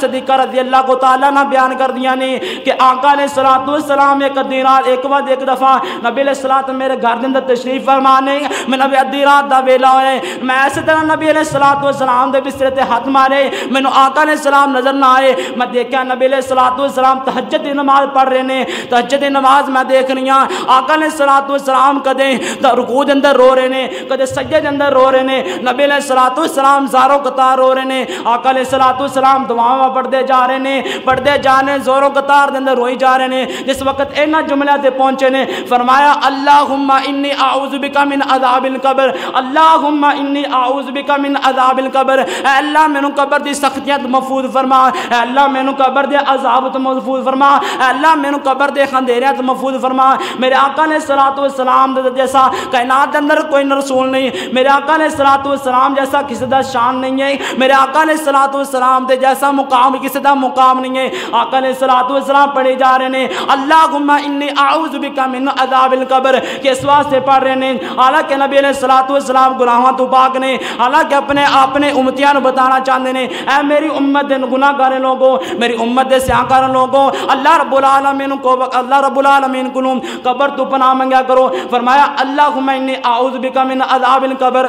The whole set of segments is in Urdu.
صدیقہ رضی اللہ تعالیٰ عنہ بیان کر دیا نے کہ آقا علیہ السلام ایک رات ایک دفعہ نبی علیہ السلام میرے گھر دے اندر تشریف فرمانے میں نبی ادھی رات دا ویلا ہوئے میں ایسے طرح نبی علیہ السلام دے بسترے تے ہاتھ مارے مینوں آقا علیہ السلام نظر نہ آئے میں دیکھا نبی علیہ السلام تہجد دی نماز پڑھ رہے نے تہجد دی نماز میں دیکھ رہی ہاں آقا علیہ السلام کدے رکوع دے اندر رو رہے نے کدے سجدے دے اندر رو رہے نے نبی علیہ السلام زاروں قطار رو رہے نے آقا علیہ السلام دعاواں پڑھتے جا رہے نے پڑھتے جا رہے زوروں قطار دے اندر روئی جا رہے نے جس وقت اینا جملے تے پہنچے نے فرمایا اللہم انی اعوذ بک من عذاب القبر اللہم انی اعوذ بک من عذاب القبر اے اللہ مینوں قبر دی سختیاں تو محفوظ فرما اے اللہ مینوں قبر دے عذاب تو محفوظ فرما اے اللہ مینوں قبر دے خندیریاں تو محفوظ فرما میرے آقا علیہ السلام دے جیسا کائنات دے اندر کوئی رسول نہیں میرے آقا علیہ السلام جیسا کسی دا شان نہیں ہے میرے آقا علیہ السلام دے جیسا مقام کسی دا مقام نہیں ہے آقا علیہ السلام پڑھے جا رہے ہیں اللہم انی اعوذ بک من عذاب القبر کس واسطے پڑھ رہے ہیں حالانکہ نبی علیہ السلام گناہاں تو پاک نے حالانکہ اپنے امتیاں نو بتانا چاہتے ہیں اے میری امت دے گناہ گار لوگوں میری امت دے سیاہ کار لوگوں اللہ رب العالمین کو قبر تو پناہ منگیا کرو فرمایا اللہم انی اعوذ بک من عذاب القبر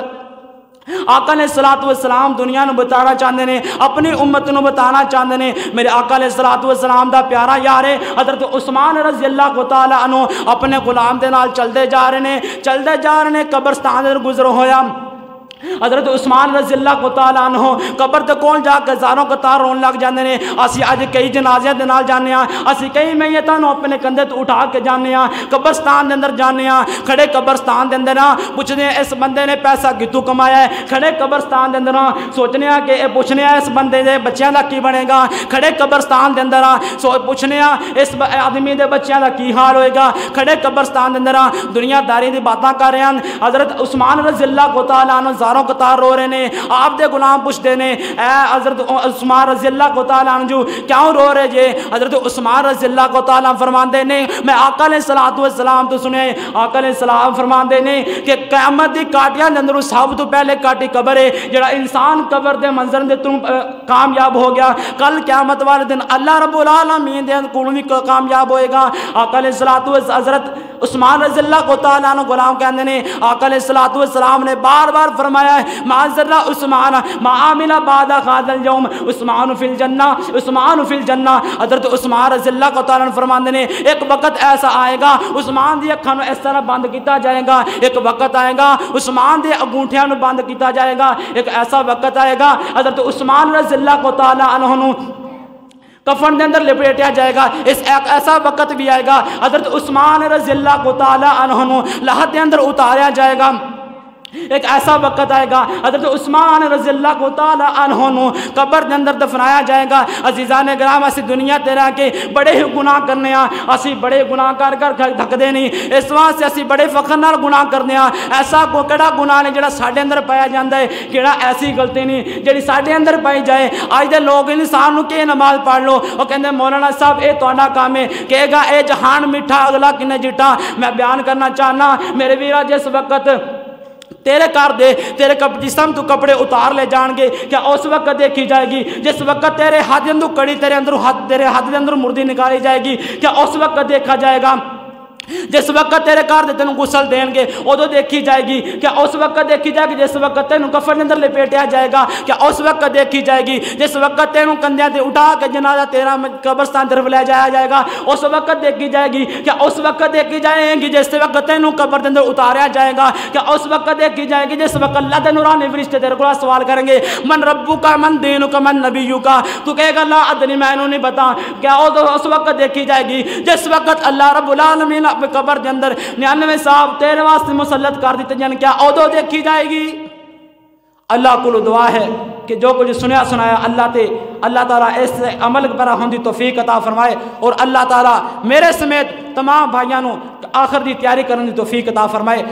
آقا علیہ السلام دنیا نو بتانا چاہتے ہیں اپنی امت نو بتانا چاہتے ہیں میرے آقا علیہ السلام دا پیارا یار ہے حضرت عثمان رضی اللہ تعالیٰ عنہ اپنے غلام دے نال چلتے جا رہے ہیں قبرستان دے گزر ہویا حضرت عثمان رضی اللہ تعالیٰ عنہ قبر تے کون جا کے زاروں قطار رون لگ جاندے نے اسی اج کئی جنازیاں دے نال جانے ہاں اسی کئی میتاں نو اپنے کندھے تے اٹھا کے جانے ہاں قبرستان دے اندر جانے ہاں کھڑے قبرستان دے اندر پوچھنے ہیں اس بندے نے پیسہ کتوں کمایا ہے کھڑے قبرستان دے اندر سوچنے ہیں کہ پوچھنے ہیں اس بندے دے بچیاں دا کی بنے گا کھڑے قبرستان دے اندر پوچھنے ہیں اس آدمی دے بچیاں دا کی حال ہوئے گا کھڑے قبرستان دے اندر دنیا داری دی باتاں کر رہے ہیں حضرت عثمان رضی اللہ تعالیٰ عنہ زاروں قطار رو رہے نے آپ دے غلام پوچھتے نے اے حضرت عثمان رضی اللہ تعالیٰ عنہ جو کیوں رو رہے جے حضرت عثمان رضی اللہ تعالیٰ فرماندے نے میں آقا علیہ السلام تو سنے آقا علیہ السلام فرماندے نے کہ قیامت دی کاٹیاں دے اندر سب تو پہلے کاٹی قبر ہے جڑا انسان قبر دے منظر دے تو کامیاب ہو گیا کل قیامت والے دن اللہ رب العالمین دے کولوں بھی کامیاب ہوئے گا آقا علیہ حضرت عثمان رضی اللہ تعالیٰ عنہ غلام کہندے نے آقا علیہ السلام نے بار بار فرمایا ہے ما ذرہ عثمان ما عامل بعد هذا اليوم عثمان فی الجنہ حضرت عثمان رضی اللہ تعالیٰ عنہ فرماندے نے ایک وقت ایسا آئے گا عثمان دی اکھاں نو اس طرح بند کیتا جائے گا ایک وقت آئے گا عثمان دے انگوٹھیاں نو بند کیتا جائے گا ایک ایسا وقت آئے گا حضرت عثمان رضی اللہ تعالیٰ عنہ نو کفن دے اندر لپیٹیا جائے گا اس ایک ایسا وقت بھی آئے گا حضرت عثمان رضی اللہ تعالیٰ عنہ لحد دے اندر اتاریا جائے گا ایک ایسا وقت آئے گا حضرت عثمان رضی اللہ تعالیٰ عنہ قبر دے اندر دفنایا جائے گا عزیزان گرام اسی دنیا تے رہ کے بڑے ہی گناہ کرنے ہاں اسی بڑے گناہ کر تھک دے نہیں اس واسطے اسی بڑے فخر نال گناہ کرنے ہاں ایسا کیڑا گناہ نہیں جڑا ساڈے اندر پایا جاندا ہے کیڑا ایسی غلطی نہیں جڑی ساڈے اندر پائی جائے اج دے لوگ انسان نو کہ نماز پڑھ لو او کہندے مولانا صاحب اے تہاڈا کام ہے کہے گا اے جہان میٹھا اگلا کنے جٹا میں بیان کرنا چاہنا میرے ویرا جس وقت تیرے کار دے تیرے جسم تو کپڑے اتار لے جان گے کیا اس وقت دیکھی جائے گی جس وقت تیرے ہاتھ اندر کڑی تیرے ہاتھ اندر مردی نکالی جائے گی کیا اس وقت دیکھا جائے گا جس وقت تیرے گھر دے تینوں غسل دین گے ادو دیکھی جائے گی کیا اس وقت دیکھی جائے گی جس وقت تینوں کفن اندر لپیٹیا جائے گا کیا اس وقت دیکھی جائے گی جس وقت تینوں کندھیاں تے اٹھا کے جنازہ تیرا قبرستان طرف لے جایا جائے گا اس وقت دیکھی جائے گی کیا اس وقت دیکھی جائے گی جس وقت تینوں قبر دے اندر اتاریا جائے گا کیا اس وقت دیکھی جائے گی جس وقت اللہ دے نورانی فرشتے تیرے کو سوال کریں گے من ربک من دینک من نبیک تو کہے گا لا ادری میں نہیں پتا کیا اس وقت دیکھی جائے گی جس وقت اللہ رب العالمین اپنے قبر دے اندر 99 صاحب تیرے واسطے مسلط کر دیتے جن کیا ادو دیکھی جائے گی اللہ کو دعا ہے کہ جو کچھ سنایا اللہ تعالیٰ اس عمل پر ہوندی توفیق عطا فرمائے اور اللہ تعالیٰ میرے سمیت تمام بھائیوں آخر دی تیاری کرنے دی توفیق عطا فرمائے.